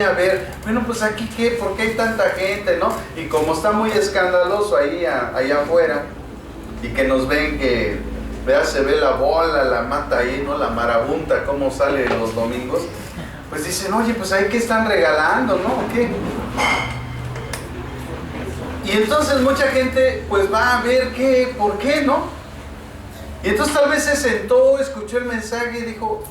a ver, bueno, pues aquí qué, ¿por qué hay tanta gente, no? Y como está muy escandaloso ahí allá afuera, y que nos ven que, vea, se ve la bola, la mata ahí, ¿no? La marabunta, cómo sale los domingos, pues dicen, oye, pues ahí que están regalando, ¿no? ¿O qué? Y entonces mucha gente pues va a ver qué, por qué, ¿no? Y entonces tal vez se sentó, escuchó el mensaje y dijo,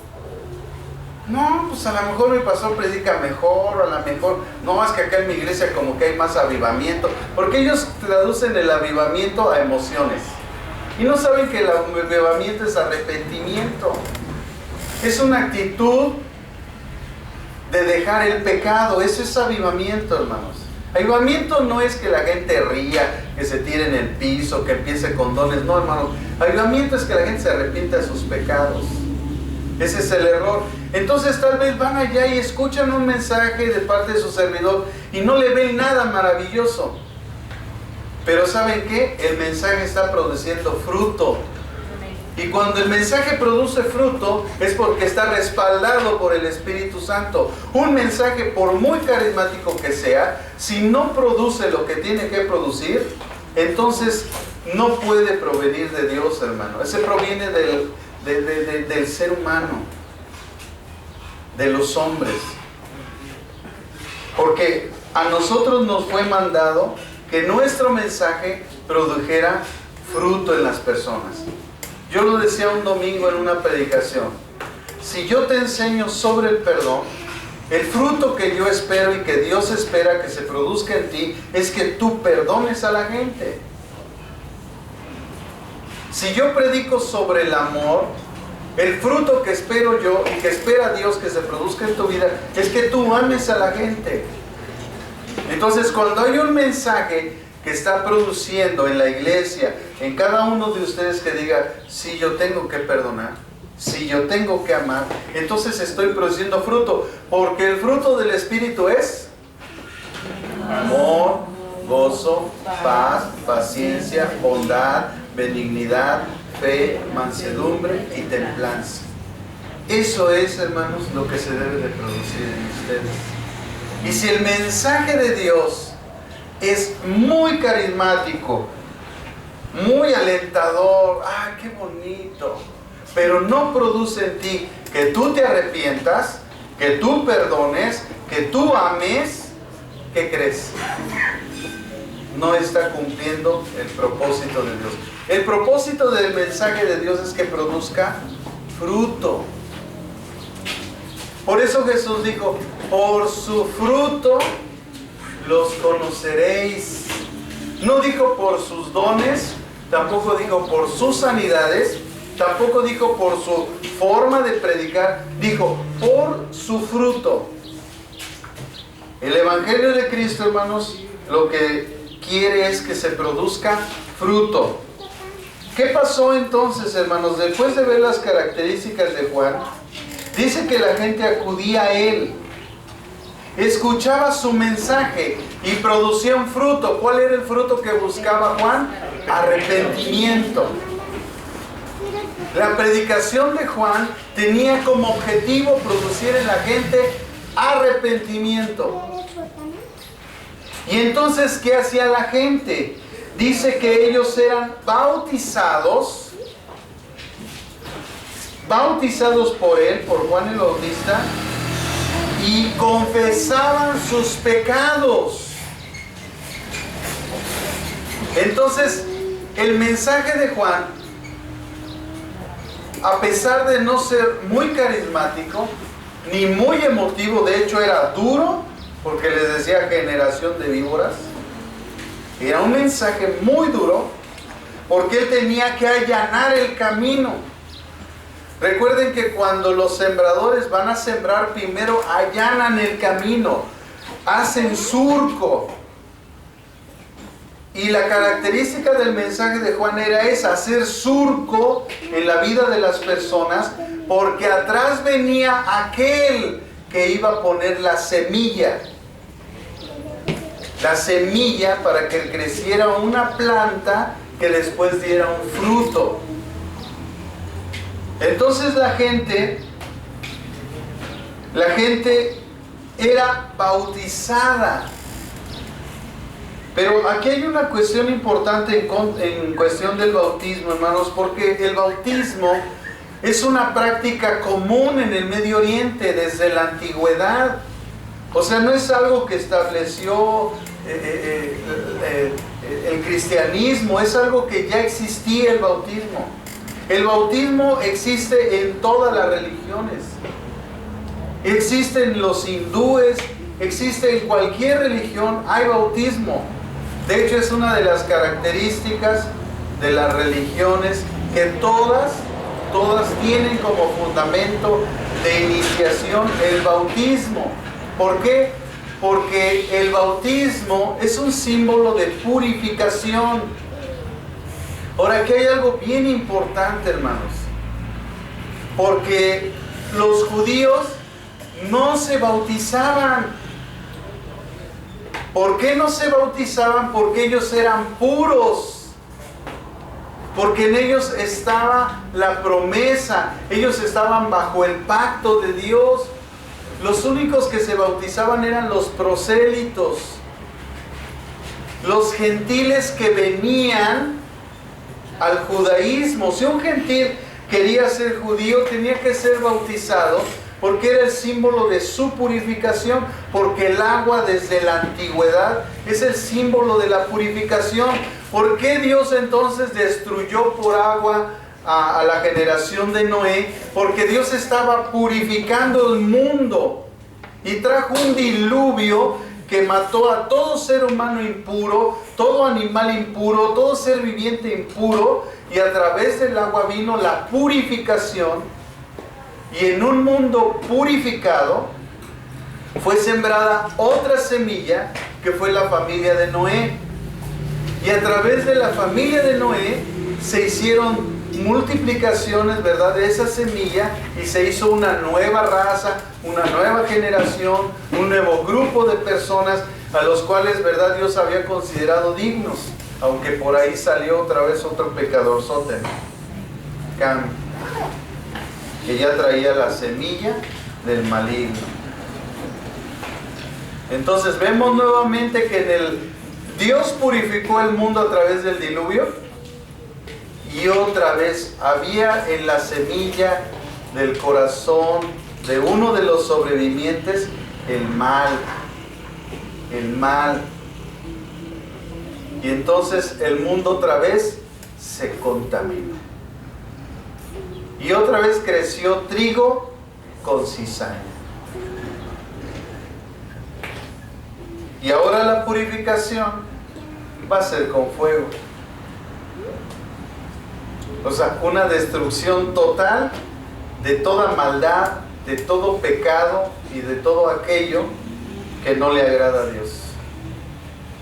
no, pues a lo mejor mi pastor predica mejor, a lo mejor, no, es que acá en mi iglesia como que hay más avivamiento, porque ellos traducen el avivamiento a emociones, y no saben que el avivamiento es arrepentimiento, es una actitud de dejar el pecado, eso es avivamiento, hermanos. Avivamiento no es que la gente ría, que se tire en el piso, que empiece con dones, no, hermanos, avivamiento es que la gente se arrepienta de sus pecados. Ese es el error. Entonces tal vez van allá y escuchan un mensaje de parte de su servidor y no le ven nada maravilloso. Pero ¿saben qué? El mensaje está produciendo fruto. Y cuando el mensaje produce fruto es porque está respaldado por el Espíritu Santo. Un mensaje, por muy carismático que sea, si no produce lo que tiene que producir, entonces no puede provenir de Dios, hermano. Ese proviene del ser humano, de los hombres, porque a nosotros nos fue mandado que nuestro mensaje produjera fruto en las personas. Yo lo decía un domingo en una predicación, si yo te enseño sobre el perdón, el fruto que yo espero y que Dios espera que se produzca en ti es que tú perdones a la gente. Si yo predico sobre el amor, el fruto que espero yo y que espera Dios que se produzca en tu vida es que tú ames a la gente. Entonces, cuando hay un mensaje que está produciendo en la iglesia, en cada uno de ustedes que diga, sí, yo tengo que perdonar, sí, yo tengo que amar, entonces estoy produciendo fruto, porque el fruto del Espíritu es amor, gozo, paz, paciencia, bondad, benignidad, fe, mansedumbre y templanza. Eso es, hermanos, lo que se debe de producir en ustedes. Y si el mensaje de Dios es muy carismático, muy alentador, ¡ah, qué bonito!, pero no produce en ti que tú te arrepientas, que tú perdones, que tú ames, ¿qué crees? No está cumpliendo el propósito de Dios. El propósito del mensaje de Dios es que produzca fruto. Por eso Jesús dijo, por su fruto los conoceréis. No dijo por sus dones, tampoco dijo por sus sanidades, tampoco dijo por su forma de predicar, dijo por su fruto. El Evangelio de Cristo, hermanos, lo que quiere es que se produzca fruto. ¿Qué pasó entonces, hermanos? Después de ver las características de Juan, dice que la gente acudía a él, escuchaba su mensaje y producía un fruto. ¿Cuál era el fruto que buscaba Juan? Arrepentimiento. La predicación de Juan tenía como objetivo producir en la gente arrepentimiento. Y entonces, ¿qué hacía la gente? Dice que ellos eran bautizados por él, por Juan el Bautista, y confesaban sus pecados. Entonces, el mensaje de Juan, a pesar de no ser muy carismático, ni muy emotivo, de hecho era duro, porque les decía generación de víboras, era un mensaje muy duro, porque él tenía que allanar el camino. Recuerden que cuando los sembradores van a sembrar, primero allanan el camino, hacen surco. Y la característica del mensaje de Juan era esa, hacer surco en la vida de las personas, porque atrás venía aquel que iba a poner la semilla. La semilla para que creciera una planta que después diera un fruto. Entonces la gente era bautizada. Pero aquí hay una cuestión importante en cuestión del bautismo, hermanos, porque el bautismo es una práctica común en el Medio Oriente desde la antigüedad. O sea, no es algo que estableció el cristianismo, es algo que ya existía el bautismo. El bautismo existe en todas las religiones. Existe en los hindúes, existe en cualquier religión, hay bautismo. De hecho, es una de las características de las religiones que todas tienen como fundamento de iniciación el bautismo. ¿Por qué? Porque el bautismo es un símbolo de purificación. Ahora, aquí hay algo bien importante, hermanos. Porque los judíos no se bautizaban. ¿Por qué no se bautizaban? Porque ellos eran puros. Porque en ellos estaba la promesa. Ellos estaban bajo el pacto de Dios. Los únicos que se bautizaban eran los prosélitos. Los gentiles que venían al judaísmo. Si un gentil quería ser judío, tenía que ser bautizado, porque era el símbolo de su purificación, porque el agua desde la antigüedad es el símbolo de la purificación. ¿Por qué Dios entonces destruyó por agua a la generación de Noé? Porque Dios estaba purificando el mundo y trajo un diluvio que mató a todo ser humano impuro, todo animal impuro, todo ser viviente impuro, y a través del agua vino la purificación. Y en un mundo purificado fue sembrada otra semilla, que fue la familia de Noé. Y a través de la familia de Noé se hicieron multiplicaciones, ¿verdad?, de esa semilla, y se hizo una nueva raza, una nueva generación, un nuevo grupo de personas a los cuales, ¿verdad?, Dios había considerado dignos, aunque por ahí salió otra vez otro pecadorzote, Cam, que ya traía la semilla del maligno. Entonces vemos nuevamente que Dios purificó el mundo a través del diluvio, y otra vez había en la semilla del corazón de uno de los sobrevivientes el mal. Y entonces el mundo otra vez se contaminó. Y otra vez creció trigo con cizaña. Y ahora la purificación va a ser con fuego. O sea, una destrucción total de toda maldad, de todo pecado y de todo aquello que no le agrada a Dios.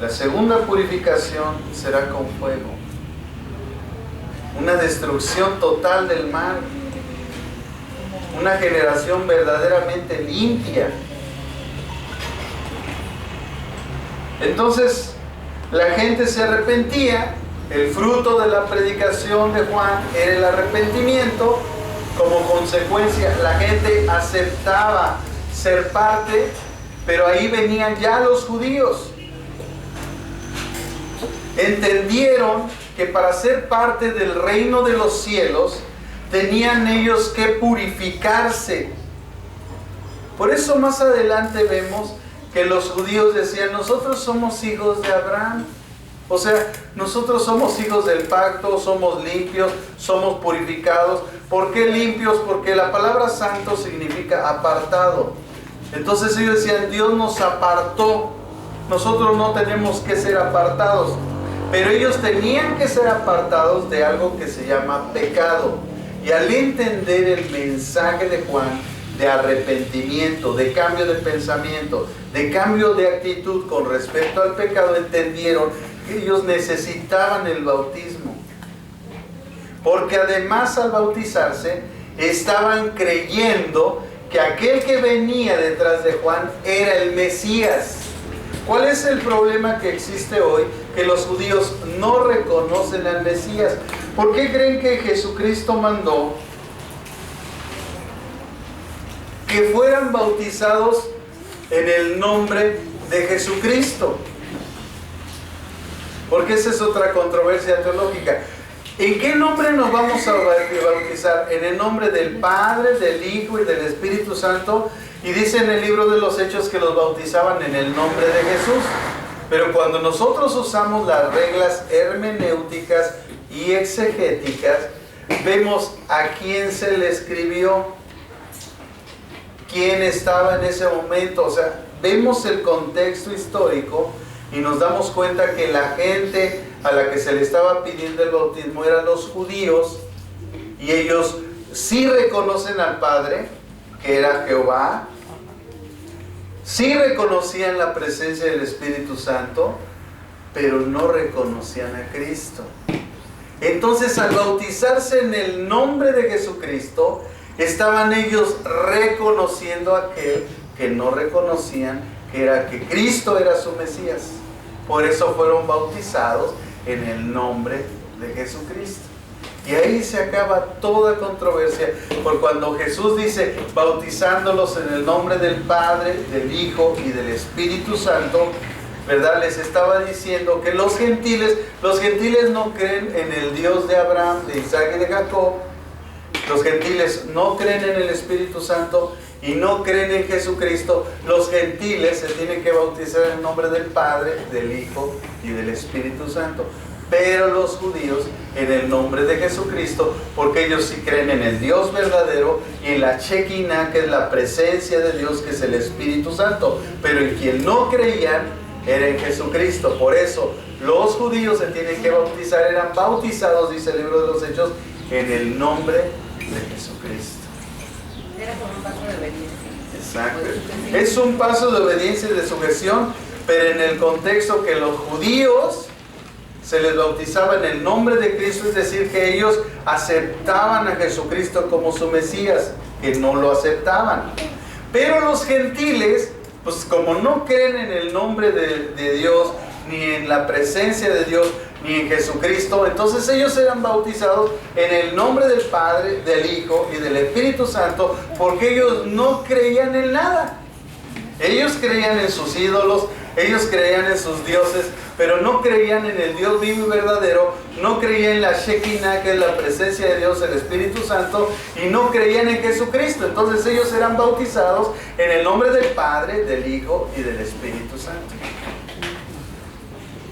La segunda purificación será con fuego. Una destrucción total del mal. Una generación verdaderamente limpia. Entonces, la gente se arrepentía. El fruto de la predicación de Juan era el arrepentimiento. Como consecuencia, la gente aceptaba ser parte, pero ahí venían ya los judíos. Entendieron que para ser parte del reino de los cielos, tenían ellos que purificarse. Por eso más adelante vemos que los judíos decían: nosotros somos hijos de Abraham. O sea, nosotros somos hijos del pacto, somos limpios, somos purificados. ¿Por qué limpios? Porque la palabra santo significa apartado. Entonces ellos decían: Dios nos apartó, nosotros no tenemos que ser apartados. Pero ellos tenían que ser apartados de algo que se llama pecado. Y al entender el mensaje de Juan de arrepentimiento, de cambio de pensamiento, de cambio de actitud con respecto al pecado, entendieron que ellos necesitaban el bautismo. Porque además, al bautizarse, estaban creyendo que aquel que venía detrás de Juan era el Mesías. ¿Cuál es el problema que existe hoy? Que los judíos no reconocen al Mesías. ¿Por qué creen que Jesucristo mandó que fueran bautizados en el nombre de Jesucristo. Porque esa es otra controversia teológica. ¿En qué nombre nos vamos a bautizar? En el nombre del Padre, del Hijo y del Espíritu Santo. Y dice en el libro de los Hechos que los bautizaban en el nombre de Jesús. Pero cuando nosotros usamos las reglas hermenéuticas y exegéticas, vemos a quién se le escribió, quién estaba en ese momento. O sea, vemos el contexto histórico y nos damos cuenta que la gente a la que se le estaba pidiendo el bautismo eran los judíos, y ellos sí reconocen al Padre, que era Jehová, sí reconocían la presencia del Espíritu Santo, pero no reconocían a Cristo. Entonces, al bautizarse en el nombre de Jesucristo, estaban ellos reconociendo a aquel que no reconocían, que Cristo era su Mesías. Por eso fueron bautizados en el nombre de Jesucristo. Y ahí se acaba toda controversia, por cuando Jesús dice, bautizándolos en el nombre del Padre, del Hijo y del Espíritu Santo, ¿verdad? Les estaba diciendo que los gentiles no creen en el Dios de Abraham, de Isaac y de Jacob. Los gentiles no creen en el Espíritu Santo y no creen en Jesucristo. Los gentiles se tienen que bautizar en el nombre del Padre, del Hijo y del Espíritu Santo. Pero los judíos en el nombre de Jesucristo, porque ellos sí creen en el Dios verdadero y en la Shekinah, que es la presencia de Dios, que es el Espíritu Santo. Pero en quien no creían era en Jesucristo. Por eso los judíos se tienen que bautizar, eran bautizados, dice el libro de los Hechos, en el nombre de Jesucristo. Era como un paso de obediencia. Exacto. Es un paso de obediencia y de sujeción, pero en el contexto que los judíos se les bautizaba en el nombre de Cristo, es decir, que ellos aceptaban a Jesucristo como su Mesías, que no lo aceptaban. Pero los gentiles, pues como no creen en el nombre de Dios, ni en la presencia de Dios, ni en Jesucristo, entonces ellos eran bautizados en el nombre del Padre, del Hijo y del Espíritu Santo, porque ellos no creían en nada. Ellos creían en sus ídolos, ellos creían en sus dioses, pero no creían en el Dios vivo y verdadero, no creían en la Shekinah, que es la presencia de Dios, el Espíritu Santo, y no creían en Jesucristo. Entonces ellos eran bautizados en el nombre del Padre, del Hijo y del Espíritu Santo.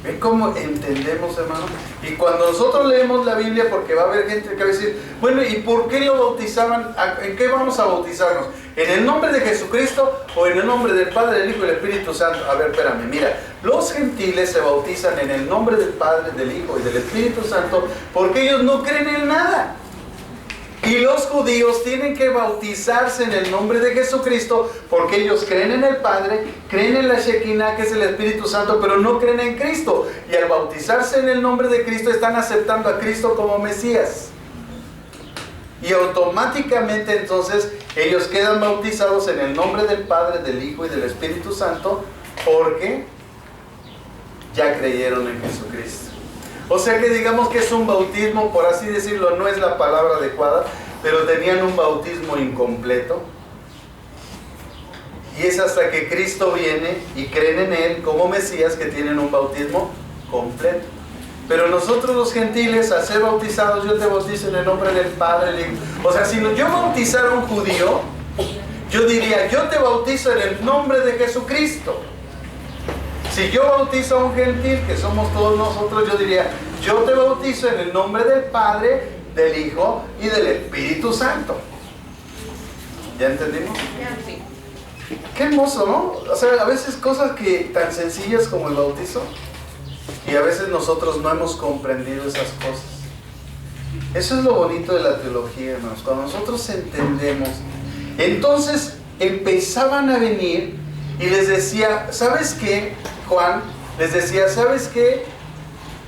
¿Ven cómo entendemos, hermano? Y cuando nosotros leemos la Biblia, porque va a haber gente que va a decir, bueno, ¿y por qué lo bautizaban? ¿En qué vamos a bautizarnos? ¿En el nombre de Jesucristo o en el nombre del Padre, del Hijo y del Espíritu Santo? A ver, espérame, mira, los gentiles se bautizan en el nombre del Padre, del Hijo y del Espíritu Santo porque ellos no creen en nada. Y los judíos tienen que bautizarse en el nombre de Jesucristo porque ellos creen en el Padre, creen en la Shekinah, que es el Espíritu Santo, pero no creen en Cristo. Y al bautizarse en el nombre de Cristo están aceptando a Cristo como Mesías. Y automáticamente entonces ellos quedan bautizados en el nombre del Padre, del Hijo y del Espíritu Santo porque ya creyeron en Jesucristo. O sea que digamos que es un bautismo, por así decirlo, no es la palabra adecuada, pero tenían un bautismo incompleto. Y es hasta que Cristo viene y creen en Él como Mesías que tienen un bautismo completo. Pero nosotros los gentiles, al ser bautizados, yo te bautizo en el nombre del Padre, del Hijo. O sea, si yo bautizara a un judío, yo diría, yo te bautizo en el nombre de Jesucristo. Si yo bautizo a un gentil, que somos todos nosotros, yo diría, yo te bautizo en el nombre del Padre, del Hijo y del Espíritu Santo. ¿Ya entendimos? Sí. Qué hermoso, ¿no? O sea, a veces cosas que tan sencillas como el bautizo, y a veces nosotros no hemos comprendido esas cosas. Eso es lo bonito de la teología, hermanos. Cuando nosotros entendemos, entonces empezaban a venir y les decía, ¿sabes qué, Juan? Les decía, ¿sabes qué?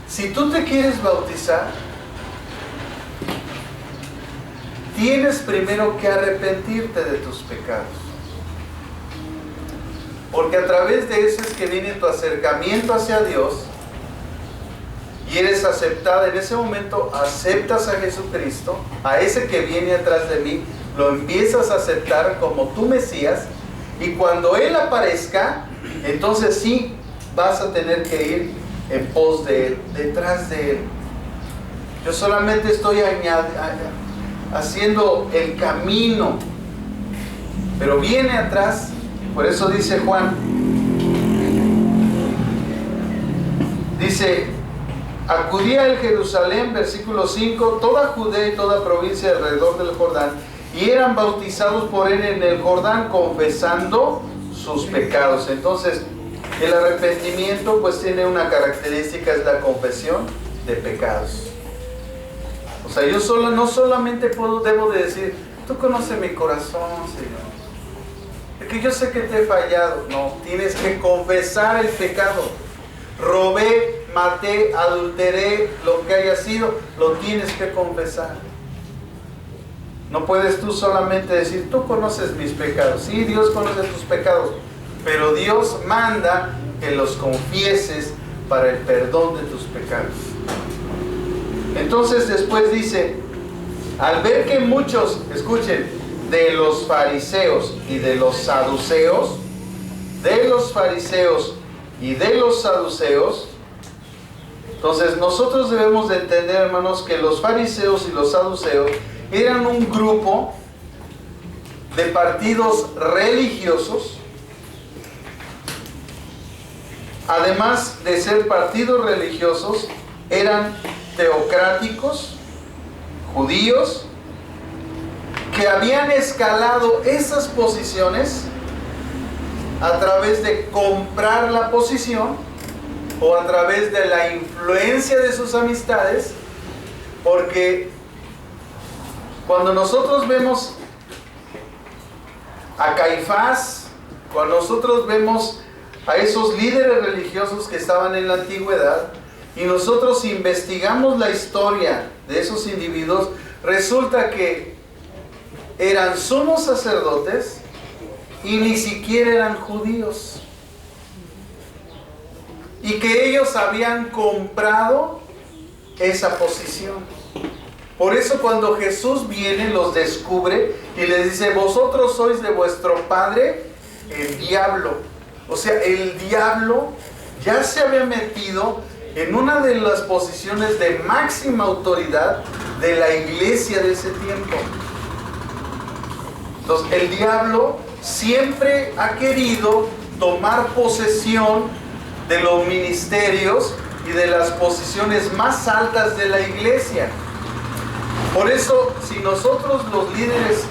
Si tú te quieres bautizar, tienes primero que arrepentirte de tus pecados. Porque a través de eso es que viene tu acercamiento hacia Dios y eres aceptada. En ese momento aceptas a Jesucristo, a ese que viene atrás de mí, lo empiezas a aceptar como tu Mesías, Y cuando Él aparezca, entonces sí vas a tener que ir en pos de Él, detrás de Él. Yo solamente estoy haciendo el camino, pero viene atrás. Por eso dice Juan, dice, acudía a Jerusalén, versículo 5, toda Judea y toda provincia alrededor del Jordán, y eran bautizados por Él en el Jordán, confesando sus pecados. Entonces, el arrepentimiento pues tiene una característica, es la confesión de pecados. O sea, yo no solamente debo de decir, tú conoces mi corazón, Señor, porque yo sé que te he fallado. No, tienes que confesar el pecado. Robé, maté, adulteré, lo que haya sido, lo tienes que confesar. No puedes tú solamente decir, tú conoces mis pecados. Sí, Dios conoce tus pecados, pero Dios manda que los confieses para el perdón de tus pecados. Entonces después dice, al ver que muchos, escuchen, de los fariseos y de los saduceos, entonces nosotros debemos de entender, hermanos, que los fariseos y los saduceos eran un grupo de partidos religiosos. Además de ser partidos religiosos, eran teocráticos, judíos, que habían escalado esas posiciones a través de comprar la posición o a través de la influencia de sus amistades, porque cuando nosotros vemos a Caifás, cuando nosotros vemos a esos líderes religiosos que estaban en la antigüedad, y nosotros investigamos la historia de esos individuos, resulta que eran sumos sacerdotes y ni siquiera eran judíos, y que ellos habían comprado esa posición. Por eso cuando Jesús viene, los descubre y les dice, vosotros sois de vuestro padre el diablo. O sea, el diablo ya se había metido en una de las posiciones de máxima autoridad de la iglesia de ese tiempo. Entonces, el diablo siempre ha querido tomar posesión de los ministerios y de las posiciones más altas de la iglesia. Por eso, si nosotros los líderes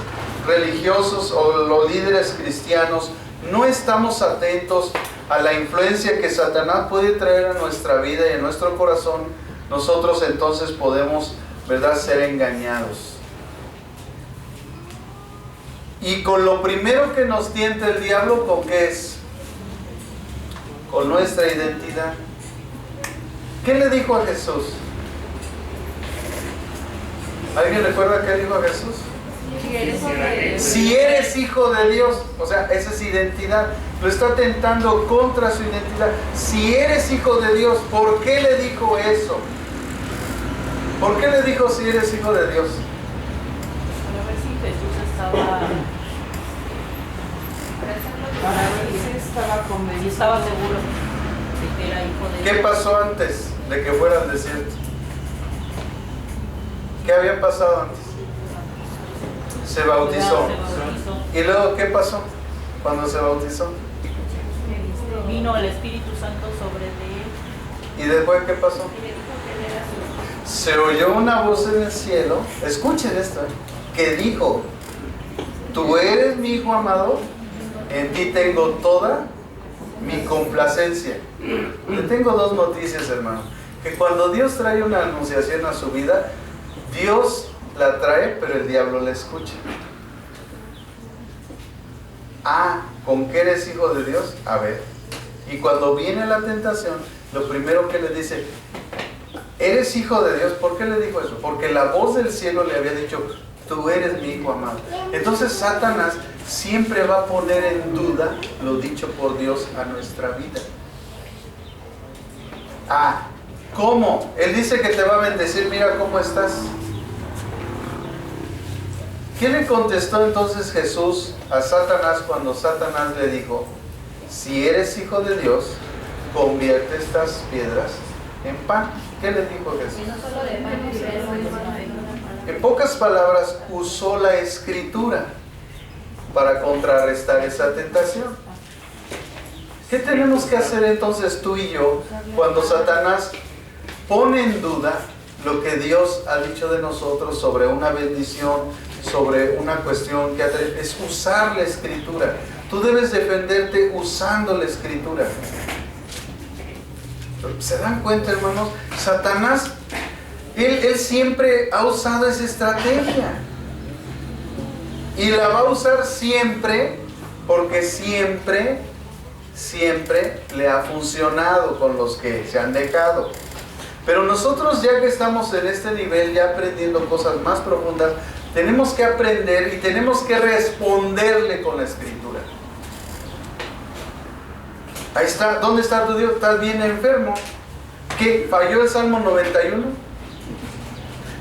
religiosos o los líderes cristianos no estamos atentos a la influencia que Satanás puede traer a nuestra vida y a nuestro corazón, nosotros entonces podemos, ¿verdad?, ser engañados. Y con lo primero que nos tienta el diablo, ¿con qué es? Con nuestra identidad. ¿Qué le dijo a Jesús? ¿Alguien recuerda qué dijo a Jesús? Si eres hijo de Dios. O sea, esa es identidad. Lo está tentando contra su identidad. Si eres hijo de Dios, ¿por qué le dijo eso? ¿Por qué le dijo si eres hijo de Dios? Para ver si Jesús estaba convencido, si estaba seguro de que era hijo de Dios. ¿Qué pasó antes de que fuera al desierto? ¿Qué había pasado antes? Se bautizó. ¿Y luego qué pasó cuando se bautizó? Vino el Espíritu Santo sobre él. ¿Y después qué pasó? Se oyó una voz en el cielo, escuchen esto, que dijo, tú eres mi hijo amado, en ti tengo toda mi complacencia. Le tengo dos noticias, hermano, que cuando Dios trae una anunciación a su vida, Dios la trae, pero el diablo la escucha. Ah, ¿con qué eres hijo de Dios? A ver. Y cuando viene la tentación, lo primero que le dice, ¿eres hijo de Dios? ¿Por qué le dijo eso? Porque la voz del cielo le había dicho, tú eres mi hijo amado. Entonces Satanás siempre va a poner en duda lo dicho por Dios a nuestra vida. Ah, ¿cómo? Él dice que te va a bendecir, mira cómo estás. ¿Qué le contestó entonces Jesús a Satanás cuando Satanás le dijo: si eres hijo de Dios, convierte estas piedras en pan? ¿Qué le dijo Jesús? En pocas palabras, usó la escritura para contrarrestar esa tentación. ¿Qué tenemos que hacer entonces tú y yo cuando Satanás pone en duda lo que Dios ha dicho de nosotros sobre una bendición, sobre una cuestión que es usar la escritura? Tú debes defenderte usando la escritura. ¿Se dan cuenta, hermanos? Satanás, él siempre ha usado esa estrategia. Y la va a usar siempre, porque siempre le ha funcionado con los que se han dejado. Pero nosotros, ya que estamos en este nivel, ya aprendiendo cosas más profundas, tenemos que aprender y tenemos que responderle con la escritura. Ahí está. ¿Dónde está tu Dios? ¿Estás bien enfermo? ¿Qué? ¿Falló el Salmo 91?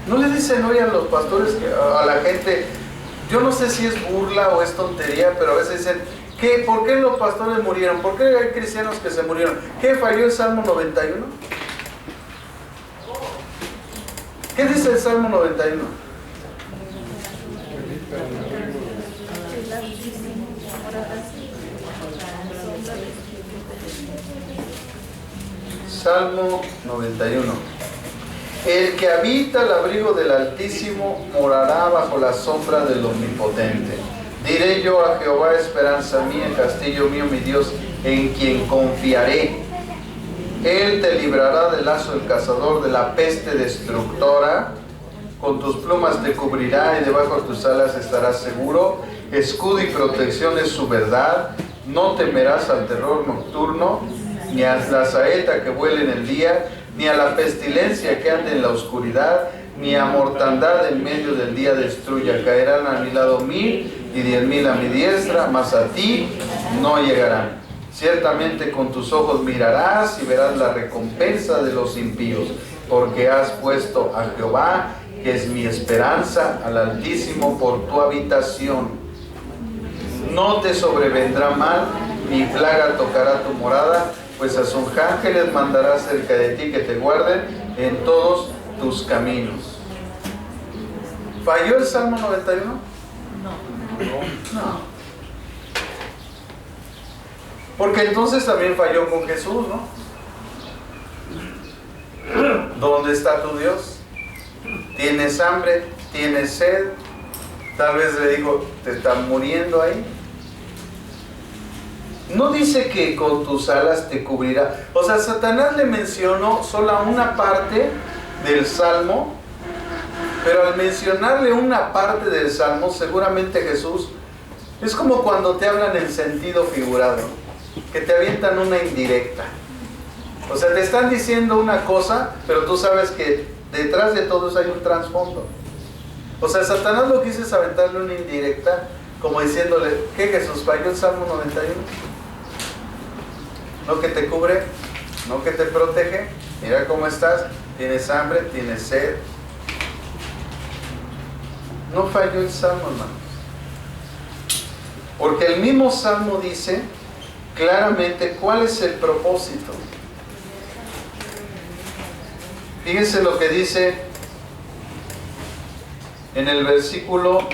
¿No le dicen hoy a los pastores, a la gente, yo no sé si es burla o es tontería, pero a veces dicen: ¿qué? ¿Por qué los pastores murieron? ¿Por qué hay cristianos que se murieron? ¿Qué? ¿Falló el Salmo 91? ¿Qué dice el Salmo 91? Salmo 91. El que habita el abrigo del Altísimo morará bajo la sombra del Omnipotente. Diré yo a Jehová, esperanza mía, castillo mío, mi Dios, en quien confiaré. Él te librará del lazo del cazador, de la peste destructora. Con tus plumas te cubrirá y debajo de tus alas estarás seguro. Escudo y protección es su verdad. No temerás al terror nocturno, ni a la saeta que vuele en el día, ni a la pestilencia que ande en la oscuridad, ni a mortandad en medio del día destruya. Caerán a mi lado 1000 y 10,000 a mi diestra, mas a ti no llegarán. Ciertamente con tus ojos mirarás y verás la recompensa de los impíos, porque has puesto a Jehová, que es mi esperanza, al Altísimo por tu habitación. No te sobrevendrá mal, ni plaga tocará tu morada, pues a sus ángeles mandará cerca de ti que te guarden en todos tus caminos. ¿Falló el Salmo 91? No. Porque entonces también falló con Jesús, ¿no? ¿Dónde está tu Dios? ¿Tienes hambre? ¿Tienes sed? Tal vez le dijo: te están muriendo ahí. No dice que con tus alas te cubrirá. O sea, Satanás le mencionó solo una parte del Salmo, pero al mencionarle una parte del Salmo, seguramente Jesús, es como cuando te hablan en sentido figurado, que te avientan una indirecta. O sea, te están diciendo una cosa, pero tú sabes que detrás de todo eso hay un trasfondo. O sea, Satanás lo que hizo es aventarle una indirecta, como diciéndole: ¿qué, Jesús? ¿Falló el Salmo 91? ¿No que te cubre? ¿No que te protege? Mira cómo estás, tienes hambre, tienes sed. No falló el Salmo, hermanos. Porque el mismo Salmo dice claramente cuál es el propósito. Fíjense lo que dice en el versículo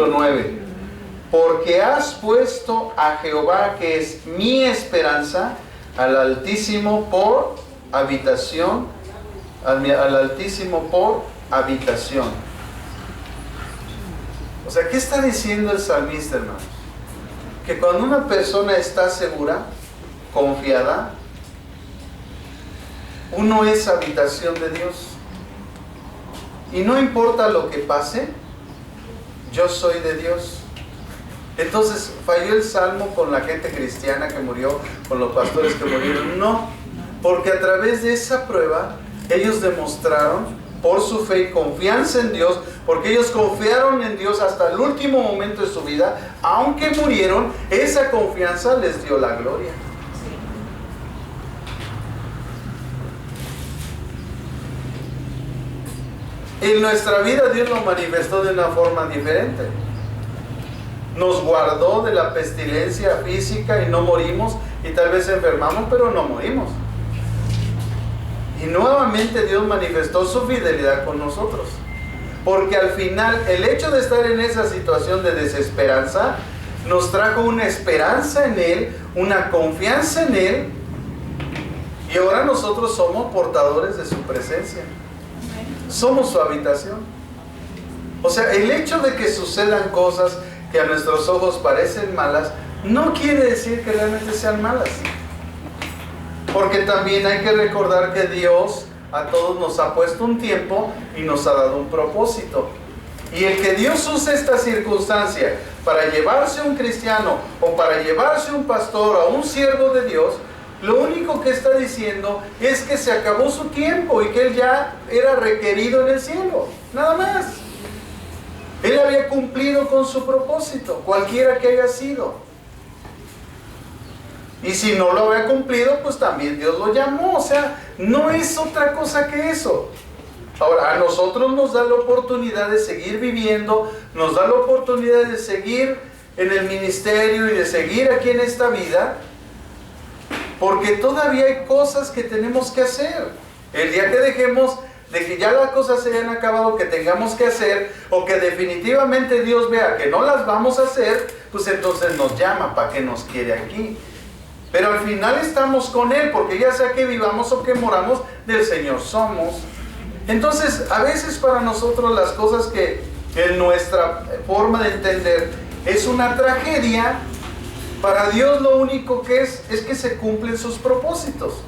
9. Porque has puesto a Jehová, que es mi esperanza, al Altísimo por habitación, al Altísimo por habitación. O sea, ¿qué está diciendo el salmista, hermanos? Que cuando una persona está segura, confiada, uno es habitación de Dios. Y no importa lo que pase, yo soy de Dios. Entonces, ¿falló el Salmo con la gente cristiana que murió, con los pastores que murieron? No, porque a través de esa prueba, ellos demostraron por su fe y confianza en Dios, porque ellos confiaron en Dios hasta el último momento de su vida, aunque murieron, esa confianza les dio la gloria. En nuestra vida Dios lo manifestó de una forma diferente. Nos guardó de la pestilencia física y no morimos, y tal vez enfermamos, pero no morimos. Y nuevamente Dios manifestó su fidelidad con nosotros. Porque al final el hecho de estar en esa situación de desesperanza nos trajo una esperanza en Él, una confianza en Él, y ahora nosotros somos portadores de su presencia. Somos su habitación. O sea, el hecho de que sucedan cosas que a nuestros ojos parecen malas, no quiere decir que realmente sean malas. Porque también hay que recordar que Dios a todos nos ha puesto un tiempo y nos ha dado un propósito. Y el que Dios use esta circunstancia para llevarse a un cristiano o para llevarse a un pastor o a un siervo de Dios, lo único que está diciendo es que se acabó su tiempo y que él ya era requerido en el cielo. Nada más. Él había cumplido con su propósito, cualquiera que haya sido. Y si no lo había cumplido, pues también Dios lo llamó. O sea, no es otra cosa que eso. Ahora, a nosotros nos da la oportunidad de seguir viviendo, nos da la oportunidad de seguir en el ministerio y de seguir aquí en esta vida, porque todavía hay cosas que tenemos que hacer. El día que dejemos de que ya las cosas se hayan acabado, que tengamos que hacer, o que definitivamente Dios vea que no las vamos a hacer, pues entonces nos llama para que nos quiere aquí. Pero al final estamos con Él, porque ya sea que vivamos o que moramos, del Señor somos. Entonces, a veces para nosotros las cosas que en nuestra forma de entender es una tragedia, para Dios lo único que es que se cumplen sus propósitos.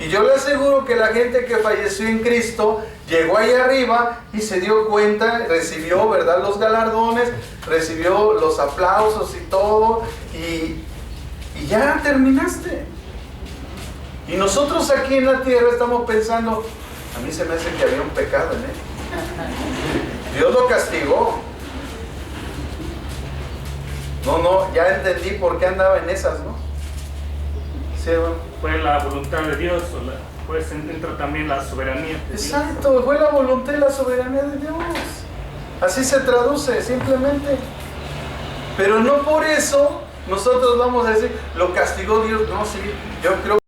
Y yo le aseguro que la gente que falleció en Cristo llegó allá arriba y se dio cuenta, recibió, ¿verdad?, los galardones, recibió los aplausos y todo, y ya terminaste. Y nosotros aquí en la tierra estamos pensando, a mí se me hace que había un pecado en él. Dios lo castigó. No, ya entendí por qué andaba en esas, ¿no? Sí, hermano. Fue la voluntad de Dios, pues entra también la soberanía de Dios. Exacto, fue la voluntad y la soberanía de Dios. Así se traduce, simplemente. Pero no por eso nosotros vamos a decir, lo castigó Dios. No, sí, yo creo